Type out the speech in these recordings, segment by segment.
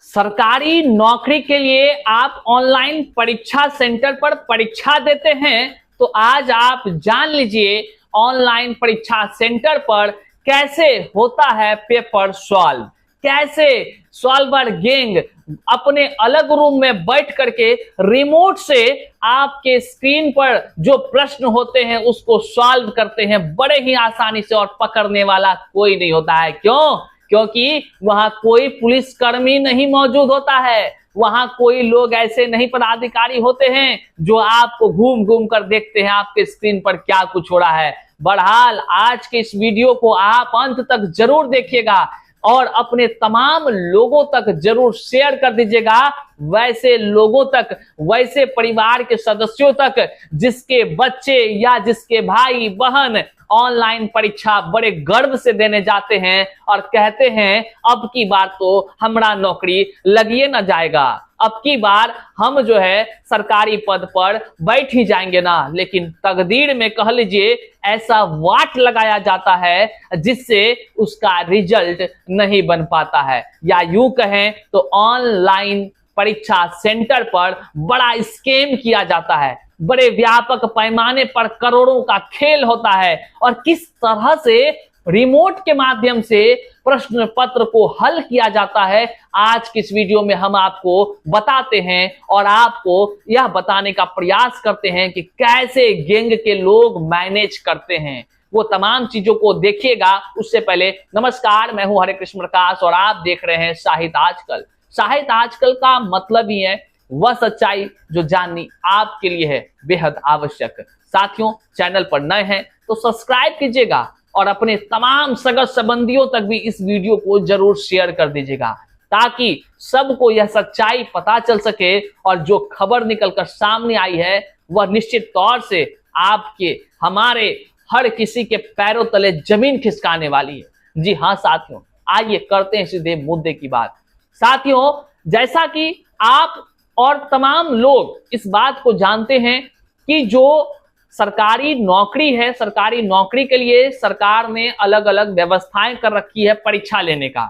सरकारी नौकरी के लिए आप ऑनलाइन परीक्षा सेंटर पर परीक्षा देते हैं, तो आज आप जान लीजिए ऑनलाइन परीक्षा सेंटर पर कैसे होता है पेपर सॉल्व। कैसे सॉल्वर गैंग अपने अलग रूम में बैठ करके रिमोट से आपके स्क्रीन पर जो प्रश्न होते हैं उसको सॉल्व करते हैं बड़े ही आसानी से, और पकड़ने वाला कोई नहीं होता है। क्यों? क्योंकि वहां कोई पुलिसकर्मी नहीं मौजूद होता है, वहां कोई लोग ऐसे नहीं पदाधिकारी होते हैं जो आपको घूम घूम कर देखते हैं आपके स्क्रीन पर क्या कुछ हो रहा है। बहरहाल आज के इस वीडियो को आप अंत तक जरूर देखिएगा और अपने तमाम लोगों तक जरूर शेयर कर दीजिएगा, वैसे लोगों तक, वैसे परिवार के सदस्यों तक जिसके बच्चे या जिसके भाई बहन ऑनलाइन परीक्षा बड़े गर्व से देने जाते हैं और कहते हैं अब की बार तो हमारा नौकरी लगिए ना जाएगा, अब की बार हम जो है सरकारी पद पर बैठ ही जाएंगे ना। लेकिन तकदीर में कह लीजिए ऐसा वाट लगाया जाता है जिससे उसका रिजल्ट नहीं बन पाता है, या यूं कहें तो ऑनलाइन परीक्षा सेंटर पर बड़ा स्कैम किया जाता है, बड़े व्यापक पैमाने पर करोड़ों का खेल होता है। और किस तरह से रिमोट के माध्यम से प्रश्न पत्र को हल किया जाता है, आज की इस वीडियो में हम आपको बताते हैं और आपको यह बताने का प्रयास करते हैं कि कैसे गैंग के लोग मैनेज करते हैं। वो तमाम चीजों को देखिएगा। उससे पहले नमस्कार, मैं हूं हरे कृष्ण प्रकाश और आप देख रहे हैं साहित्य आजकल। साहित्य आजकल का मतलब ही है वह सच्चाई जो जाननी आपके लिए है बेहद आवश्यक। साथियों, चैनल पर नए हैं तो सब्सक्राइब कीजिएगा और अपने तमाम सगा संबंधियों तक भी इस वीडियो को जरूर शेयर कर दीजिएगा, ताकि सबको यह सच्चाई पता चल सके और जो खबर निकलकर सामने आई है वह निश्चित तौर से आपके, हमारे हर किसी के पैरों तले जमीन खिसकाने वाली है। जी हाँ साथियों, आइए करते हैं सीधे मुद्दे की बात। साथियों, जैसा कि आप और तमाम लोग इस बात को जानते हैं कि जो सरकारी नौकरी है, सरकारी नौकरी के लिए सरकार ने अलग अलग व्यवस्थाएं कर रखी है परीक्षा लेने का।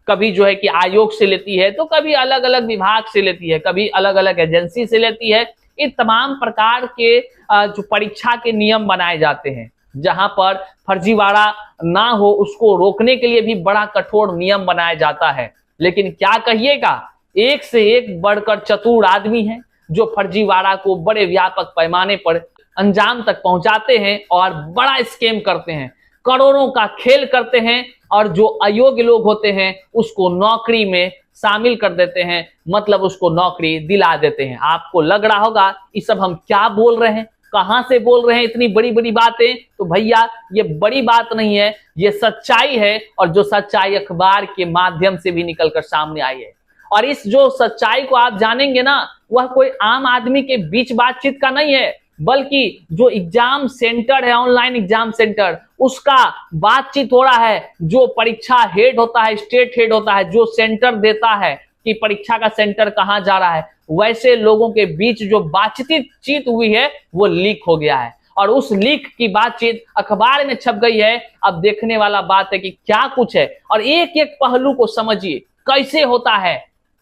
कभी जो है कि आयोग से लेती है, तो कभी अलग अलग विभाग से लेती है, कभी अलग अलग एजेंसी से लेती है। इन तमाम प्रकार के जो परीक्षा के नियम बनाए जाते हैं, जहां पर फर्जीवाड़ा ना हो उसको रोकने के लिए भी बड़ा कठोर नियम बनाया जाता है। लेकिन क्या कहिएगा, एक से एक बढ़कर चतुर आदमी हैं जो फर्जीवाड़ा को बड़े व्यापक पैमाने पर अंजाम तक पहुंचाते हैं और बड़ा स्कैम करते हैं, करोड़ों का खेल करते हैं, और जो अयोग्य लोग होते हैं उसको नौकरी में शामिल कर देते हैं, मतलब उसको नौकरी दिला देते हैं। आपको लग रहा होगा ये सब हम क्या बोल रहे हैं, कहां से बोल रहे हैं इतनी बड़ी बड़ी बातें। तो भैया ये बड़ी बात नहीं है, ये सच्चाई है, और जो सच्चाई अखबार के माध्यम से भी निकलकर सामने आई है। और इस जो सच्चाई को आप जानेंगे ना, वह कोई आम आदमी के बीच बातचीत का नहीं है, बल्कि जो एग्जाम सेंटर है, ऑनलाइन एग्जाम सेंटर, उसका बातचीत हो रहा है। जो परीक्षा हेड होता है, स्टेट हेड होता है, जो सेंटर देता है कि परीक्षा का सेंटर कहां जा रहा है, वैसे लोगों के बीच जो बातचीत हुई है वो लीक हो गया है, और उस लीक की बातचीत अखबार में छप गई है। अब देखने वाला बात है कि क्या कुछ है, और एक एक पहलू को समझिए कैसे होता है।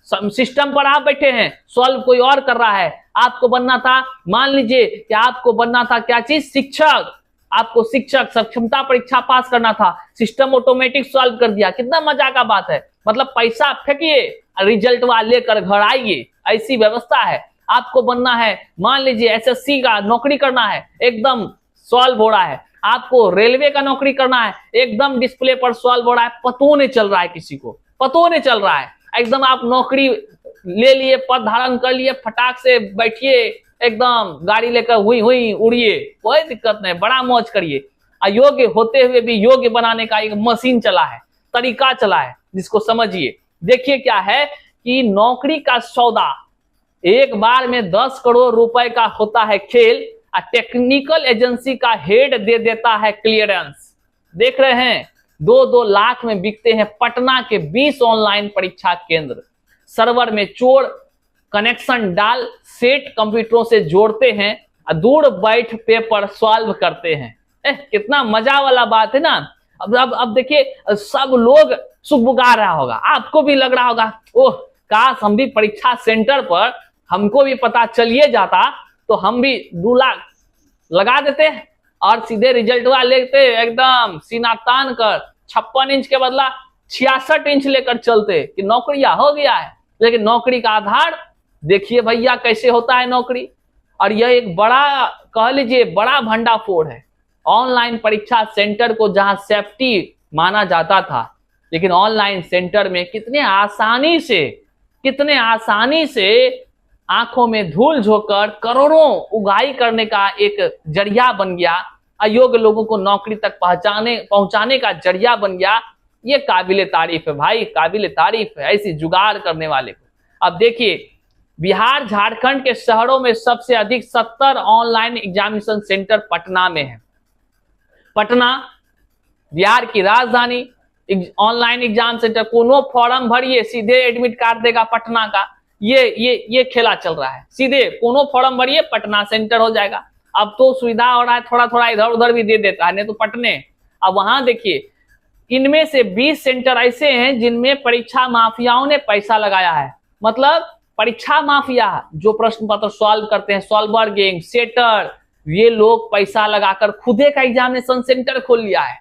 सिस्टम पर आप बैठे हैं, सॉल्व कोई और कर रहा है। आपको बनना था, मान लीजिए कि आपको बनना था क्या चीज, शिक्षक। आपको शिक्षक सक्षमता परीक्षा पास करना था, सिस्टम ऑटोमेटिक सॉल्व कर दिया। कितना मजा का बात है, मतलब पैसा फेंकिए, रिजल्ट वाले लेकर घर आइए, ऐसी व्यवस्था है। आपको बनना है, मान लीजिए एसएससी का नौकरी करना है, एकदम सॉल्व हो रहा है। आपको रेलवे का नौकरी करना है, एकदम डिस्प्ले पर सॉल्व हो रहा है, पतो नहीं चल रहा है, किसी को पतो नहीं चल रहा है। एकदम आप नौकरी ले लिए, पद धारण कर लिए, फटाक से बैठिए, एकदम गाड़ी लेकर हुई हुई उड़िए, कोई दिक्कत नहीं, बड़ा मौज करिए। अयोग्य होते हुए भी योग्य बनाने का एक मशीन चला है, तरीका चला है, जिसको समझिए। देखिए क्या है कि नौकरी का सौदा एक बार में 10 करोड़ रुपए का होता है खेल, टेक्निकल एजेंसी का हेड दे देता है क्लियरेंस। देख रहे हैं, 2-2 लाख में बिकते हैं पटना के 20 ऑनलाइन परीक्षा केंद्र। सर्वर में चोर कनेक्शन डाल सेट कंप्यूटरों से जोड़ते हैं, दूर बैठ पेपर सॉल्व करते हैं। कितना मजा वाला बात है ना। अब देखिए सब लोग सुबुगा रहा होगा, आपको भी लग रहा होगा ओह काश हम भी परीक्षा सेंटर पर, हमको भी पता चलिए जाता तो हम भी 2 लाख लगा देते और सीधे रिजल्ट लेते, एकदम सीना तान कर 56 इंच के बदला 66 इंच लेकर चलते कि नौकरियां हो गया है। लेकिन नौकरी का आधार देखिए भैया कैसे होता है नौकरी। और यह एक बड़ा, कह लीजिए बड़ा भंडाफोड़ है ऑनलाइन परीक्षा सेंटर को, जहां सेफ्टी माना जाता था, लेकिन ऑनलाइन सेंटर में कितने आसानी से आंखों में धूल झोंककर करोड़ों उगाही करने का एक जरिया बन गया, अयोग्य लोगों को नौकरी तक पहुंचाने का जरिया बन गया। ये काबिले तारीफ है भाई, काबिले तारीफ है ऐसी जुगाड़ करने वाले को। अब देखिए बिहार झारखंड के शहरों में सबसे अधिक 70 ऑनलाइन एग्जामिनेशन सेंटर पटना में है। पटना बिहार की राजधानी, ऑनलाइन एग्जाम सेंटर, कोनो फॉर्म भरिए सीधे एडमिट कार्ड देगा पटना का। ये खेला चल रहा है, सीधे कोनो फॉर्म भरिए पटना सेंटर हो जाएगा। अब तो सुविधा हो रहा है, थोड़ा थोड़ा इधर उधर भी दे देता है, नहीं तो पटने। अब वहां देखिए इनमें से 20 सेंटर ऐसे हैं जिनमें परीक्षा माफियाओं ने पैसा लगाया है। मतलब परीक्षा माफिया जो प्रश्न पत्र सॉल्व करते हैं, सॉल्वर गैंग, सेटर, ये लोग पैसा लगाकर खुद एक एग्जामिनेशन सेंटर खोल लिया है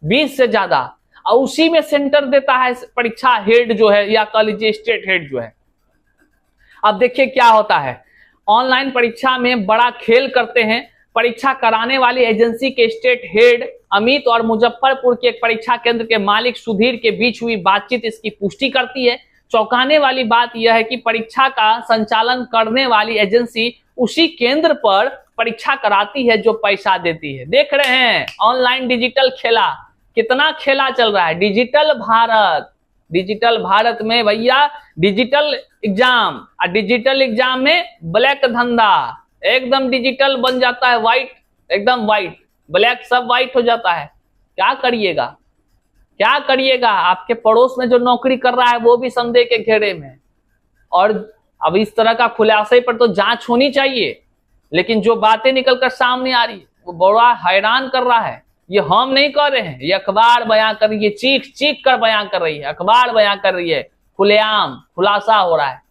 20 से ज्यादा, और उसी में सेंटर देता है परीक्षा हेड जो है, या कह लीजिए स्टेट हेड जो है। अब देखिए क्या होता है, ऑनलाइन परीक्षा में बड़ा खेल करते हैं। परीक्षा कराने वाली एजेंसी के स्टेट हेड अमित और मुजफ्फरपुर के एक परीक्षा केंद्र के मालिक सुधीर के बीच हुई बातचीत इसकी पुष्टि करती है। चौंकाने वाली बात यह है कि परीक्षा का संचालन करने वाली एजेंसी उसी केंद्र पर परीक्षा कराती है जो पैसा देती है। देख रहे हैं ऑनलाइन डिजिटल खेला, कितना खेला चल रहा है। डिजिटल भारत में भैया डिजिटल एग्जाम, और डिजिटल एग्जाम में ब्लैक धंधा, एकदम डिजिटल बन जाता है व्हाइट, एकदम व्हाइट, ब्लैक सब व्हाइट हो जाता है। क्या करिएगा, आपके पड़ोस में जो नौकरी कर रहा है वो भी संदेह के घेरे में। और अब इस तरह का खुलासे पर तो जांच होनी चाहिए, लेकिन जो बातें निकलकर सामने आ रही है वो बड़ा हैरान कर रहा है। ये हम नहीं कर रहे हैं, ये अखबार बयां कर रही है, चीख कर बयां कर रही है, अखबार बयां कर रही है, खुलेआम खुलासा हो रहा है।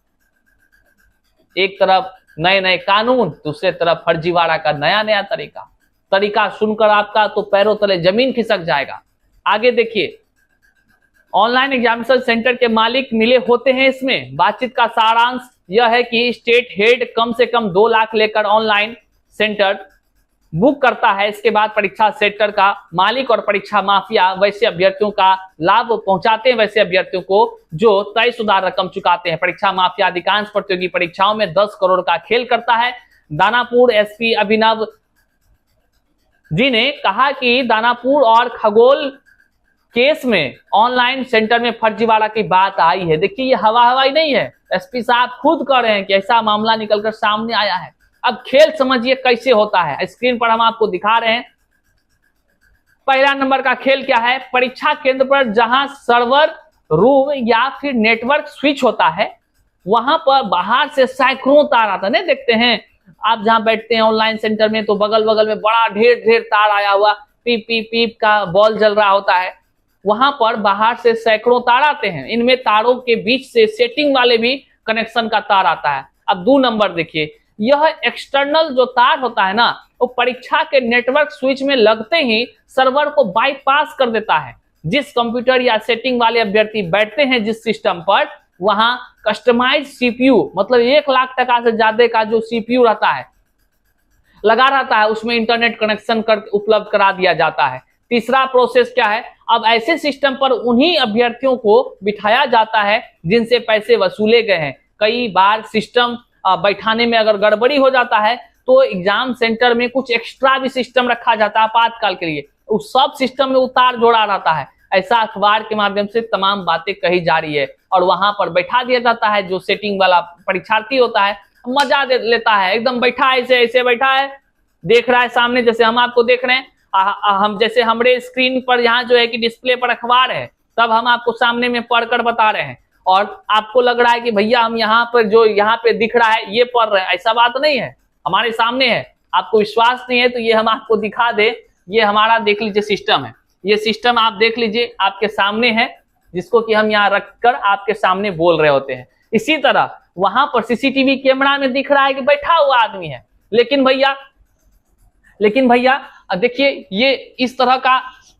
एक तरफ नए कानून, दूसरे तरफ फर्जीवाड़ा का नया तरीका सुनकर आपका तो पैरों तले जमीन खिसक जाएगा। आगे देखिए, ऑनलाइन एग्जामिनेशन सेंटर के मालिक मिले होते हैं। इसमें बातचीत का सारांश यह है कि स्टेट हेड कम से कम 2 लाख लेकर ऑनलाइन सेंटर बुक करता है। इसके बाद परीक्षा सेंटर का मालिक और परीक्षा माफिया वैसे अभ्यर्थियों का लाभ पहुंचाते हैं, वैसे अभ्यर्थियों को जो तयशुदा रकम चुकाते हैं। परीक्षा माफिया अधिकांश प्रतियोगी परीक्षाओं में 10 करोड़ का खेल करता है। दानापुर एसपी अभिनव जी ने कहा कि दानापुर और खगोल केस में ऑनलाइन सेंटर में फर्जीवाड़ा की बात आई है। देखिए ये हवाई नहीं है, एसपी साहब खुद कह रहे हैं कि ऐसा मामला निकलकर सामने आया है। अब खेल समझिए कैसे होता है, स्क्रीन पर हम आपको दिखा रहे हैं। पहला नंबर का खेल क्या है, परीक्षा केंद्र पर जहां सर्वर रूम या फिर नेटवर्क स्विच होता है, वहां पर बाहर से सैकड़ों तार आता है। नहीं देखते हैं आप जहां बैठते हैं ऑनलाइन सेंटर में, तो बगल बगल में बड़ा ढेर तार आया हुआ, पीप पीप पीप का बॉल जल रहा होता है। वहां पर बाहर से सैकड़ों तार आते हैं, इनमें तारों के बीच से सेटिंग वाले भी कनेक्शन का तार आता है। अब 2 नंबर देखिए, यह एक्सटर्नल जो तार होता है ना, वो परीक्षा के नेटवर्क स्विच में लगते ही सर्वर को बाईपास कर देता है। जिस कंप्यूटर या सेटिंग वाले अभ्यर्थी बैठते हैं जिस सिस्टम पर, वहां कस्टमाइज सीपीयू, मतलब 1 लाख टका से ज्यादा का जो सीपीयू रहता है लगा रहता है, उसमें इंटरनेट कनेक्शन उपलब्ध करा दिया जाता है। तीसरा प्रोसेस क्या है, अब ऐसे सिस्टम पर उन्हीं अभ्यर्थियों को बिठाया जाता है जिनसे पैसे वसूले गए हैं। कई बार सिस्टम बैठाने में अगर गड़बड़ी हो जाता है तो एग्जाम सेंटर में कुछ एक्स्ट्रा भी सिस्टम रखा जाता है आपातकाल के लिए, उस सब सिस्टम में उतार जोड़ा रहता है। ऐसा अखबार के माध्यम से तमाम बातें कही जा रही है, और वहां पर बैठा दिया जाता है। जो सेटिंग वाला परीक्षार्थी होता है मजा लेता है, एकदम बैठा है, ऐसे बैठा है, देख रहा है सामने, जैसे हम आपको देख रहे हैं। हम जैसे हमारे स्क्रीन पर यहाँ जो है कि डिस्प्ले पर अखबार है, तब हम आपको सामने में पढ़कर बता रहे हैं, और आपको लग रहा है कि भैया हम यहाँ पर जो यहाँ पे दिख रहा है ये पढ़ रहे हैं। ऐसा बात नहीं है, हमारे सामने है। आपको विश्वास नहीं है तो ये हम आपको दिखा दे, ये हमारा देख लीजिए सिस्टम है। ये सिस्टम आप देख लीजिए आपके सामने है, जिसको कि हम यहाँ रखकर आपके सामने बोल रहे होते हैं। इसी तरह वहां पर सीसीटीवी कैमरा में दिख रहा है कि बैठा हुआ आदमी है, लेकिन भैया देखिए ये इस तरह का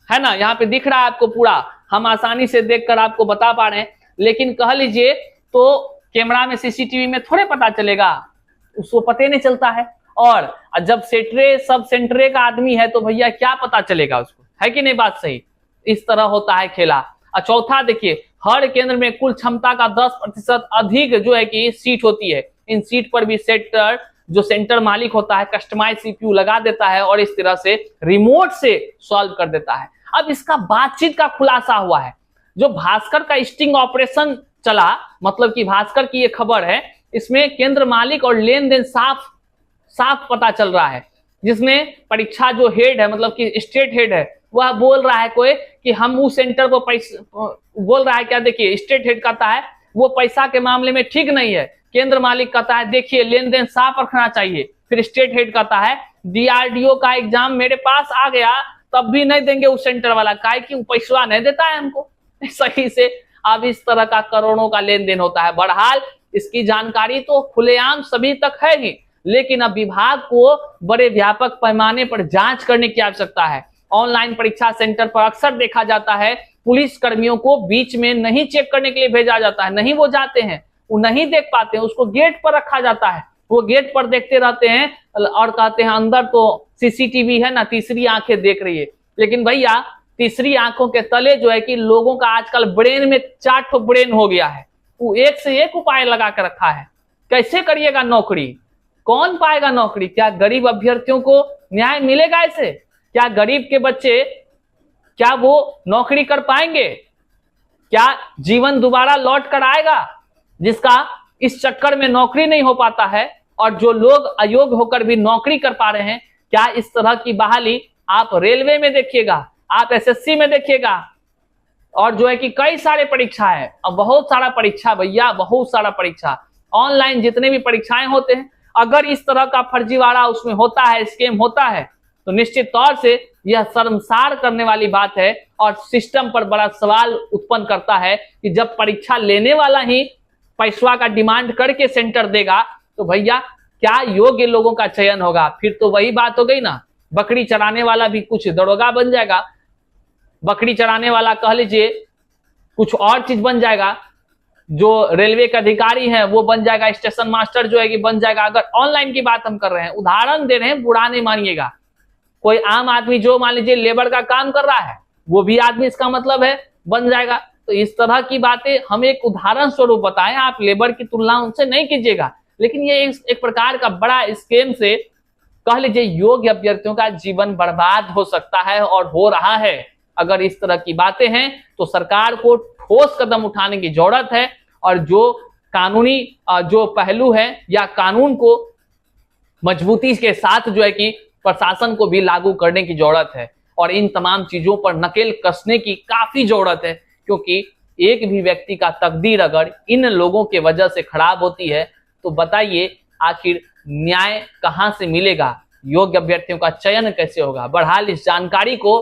है ना, यहाँ पे दिख रहा है आपको पूरा, हम आसानी से देखकर आपको बता पा रहे हैं, लेकिन कह लीजिए तो कैमरा में सीसीटीवी में थोड़े पता चलेगा, उसको पता नहीं चलता है। और जब सब सेंटरे का आदमी है तो भैया क्या पता चलेगा उसको, है कि नहीं बात सही। इस तरह होता है खेला। और चौथा देखिए, हर केंद्र में कुल क्षमता का 10% अधिक जो है कि सीट होती है। इन सीट पर भी सेंटर मालिक होता है कस्टमाइज सीपीयू लगा देता है और इस तरह से रिमोट से सॉल्व कर देता है। अब इसका बातचीत का खुलासा हुआ है। जो भास्कर का स्टिंग ऑपरेशन चला, मतलब कि भास्कर की ये खबर है, इसमें केंद्र मालिक और लेन देन साफ पता चल रहा है, जिसमें परीक्षा जो हेड है, मतलब कि स्टेट हेड है, वह बोल रहा है कोई कि हम उस सेंटर को बोल रहा है क्या, देखिए स्टेट हेड कहता है वो पैसा के मामले में ठीक नहीं है, केंद्र मालिक कहता है देखिए लेन देन साफ रखना चाहिए। फिर स्टेट हेड कहता है डीआरडीओ का एग्जाम मेरे पास आ गया तब भी नहीं देंगे उस सेंटर वाला, काहे कि पैसा नहीं देता है हमको सही से। अब इस तरह का करोड़ों का लेन देन होता है। बहरहाल इसकी जानकारी तो खुलेआम सभी तक है ही, लेकिन अब विभाग को बड़े व्यापक पैमाने पर जांच करने की आवश्यकता है। ऑनलाइन परीक्षा सेंटर पर अक्सर देखा जाता है पुलिस कर्मियों को बीच में नहीं चेक करने के लिए भेजा जाता है, नहीं वो जाते हैं, वो नहीं देख पाते हैं, उसको गेट पर रखा जाता है, वो गेट पर देखते रहते हैं और कहते हैं अंदर तो सीसीटीवी है ना, तीसरी आंखें देख रही है। लेकिन भैया तीसरी आंखों के तले जो है कि लोगों का आजकल ब्रेन में 4 ब्रेन हो गया है, वो एक से एक उपाय लगा कर रखा है। कैसे करिएगा नौकरी, कौन पाएगा नौकरी, क्या गरीब अभ्यर्थियों को न्याय मिलेगा ऐसे, क्या गरीब के बच्चे क्या वो नौकरी कर पाएंगे, क्या जीवन दोबारा लौट कर आएगा, जिसका इस चक्कर में नौकरी नहीं हो पाता है, और जो लोग अयोग्य होकर भी नौकरी कर पा रहे हैं, क्या इस तरह की बहाली आप रेलवे में देखिएगा, आप एसएससी में देखिएगा, और जो है कि कई सारे परीक्षा है, अब बहुत सारा परीक्षा भैया, बहुत सारा परीक्षा ऑनलाइन जितने भी परीक्षाएं होते हैं, अगर इस तरह का फर्जीवाड़ा उसमें होता है, स्कैम होता है, तो निश्चित तौर से यह शर्मसार करने वाली बात है और सिस्टम पर बड़ा सवाल उत्पन्न करता है कि जब परीक्षा लेने वाला ही पैसा का डिमांड करके सेंटर देगा तो भैया क्या योग्य लोगों का चयन होगा। फिर तो वही बात हो गई ना, बकरी चराने वाला भी कुछ दरोगा बन जाएगा, बकरी चराने वाला कह लीजिए कुछ और चीज बन जाएगा, जो रेलवे के अधिकारी हैं वो बन जाएगा, स्टेशन मास्टर जो है कि बन जाएगा। अगर ऑनलाइन की बात हम कर रहे हैं, उदाहरण दे रहे हैं, बुरा नहीं मानिएगा, कोई आम आदमी जो मान लीजिए लेबर का काम कर रहा है वो भी आदमी इसका मतलब है बन जाएगा। तो इस तरह की बातें हम एक उदाहरण स्वरूप बताएं, आप लेबर की तुलना उनसे नहीं कीजिएगा, लेकिन ये एक प्रकार का बड़ा स्कैम से कह लीजिए योग्य अभ्यर्थियों का जीवन बर्बाद हो सकता है और हो रहा है। अगर इस तरह की बातें हैं तो सरकार को ठोस कदम उठाने की जरूरत है, और जो कानूनी जो पहलू है या कानून को मजबूती के साथ जो है कि प्रशासन को भी लागू करने की जरूरत है, और इन तमाम चीजों पर नकेल कसने की काफी जरूरत है, क्योंकि एक भी व्यक्ति का तकदीर अगर इन लोगों के वजह से खराब होती है तो बताइए आखिर न्याय कहां से मिलेगा, योग्य अभ्यर्थियों का चयन कैसे होगा। बहरहाल इस जानकारी को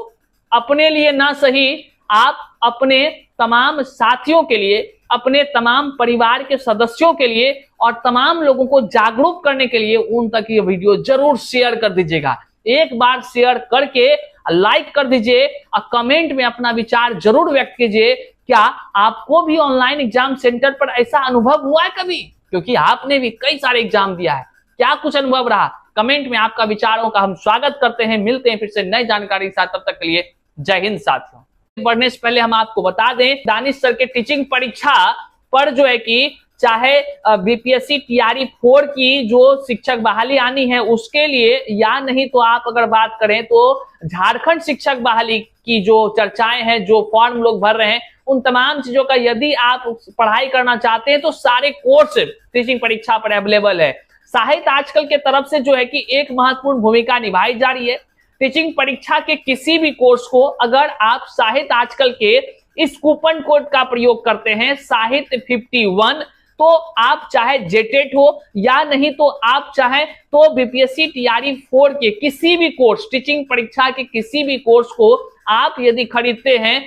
अपने लिए ना सही, आप अपने तमाम साथियों के लिए, अपने तमाम परिवार के सदस्यों के लिए और तमाम लोगों को जागरूक करने के लिए उन तक ये वीडियो जरूर शेयर कर दीजिएगा। एक बार शेयर करके लाइक कर दीजिए और कमेंट में अपना विचार जरूर व्यक्त कीजिए। क्या आपको भी ऑनलाइन एग्जाम सेंटर पर ऐसा अनुभव हुआ है कभी, क्योंकि आपने भी कई सारे एग्जाम दिया है, क्या कुछ अनुभव रहा, कमेंट में आपका विचारों का हम स्वागत करते हैं। मिलते हैं फिर से नई जानकारी के साथ, तब तक के लिए जय हिंद साथियों। बढ़ने से पहले हम आपको बता दें, दानिश सर के टीचिंग परीक्षा पर जो है कि चाहे बीपीएससी टीआरई 4 की जो शिक्षक बहाली आनी है उसके लिए, या नहीं तो आप अगर बात करें तो झारखंड शिक्षक बहाली की जो चर्चाएं हैं, जो फॉर्म लोग भर रहे हैं, उन तमाम चीजों का यदि आप पढ़ाई करना चाहते हैं तो सारे कोर्स टीचिंग परीक्षा पर अवेलेबल है। साहित्य आजकल के तरफ से जो है कि एक महत्वपूर्ण भूमिका निभाई जा रही है। टीचिंग परीक्षा के किसी भी कोर्स को अगर आप साहित्य आजकल के इस कूपन कोड का प्रयोग करते हैं साहित्य 51, तो आप चाहे जेटेट हो या नहीं तो आप चाहे तो बीपीएससी टीआरई 4 के किसी भी कोर्स, टीचिंग परीक्षा के किसी भी कोर्स को आप यदि खरीदते हैं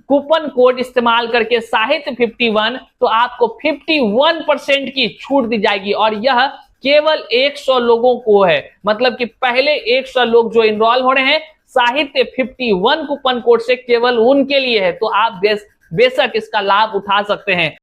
कूपन कोड इस्तेमाल करके साहित्य 51, तो आपको 51% की छूट दी जाएगी और यह केवल 100 लोगों को है। मतलब कि पहले 100 लोग जो इनरोल हो रहे हैं साहित्य 51 कूपन कोड से, केवल उनके लिए है। तो आप बेशक इसका लाभ उठा सकते हैं।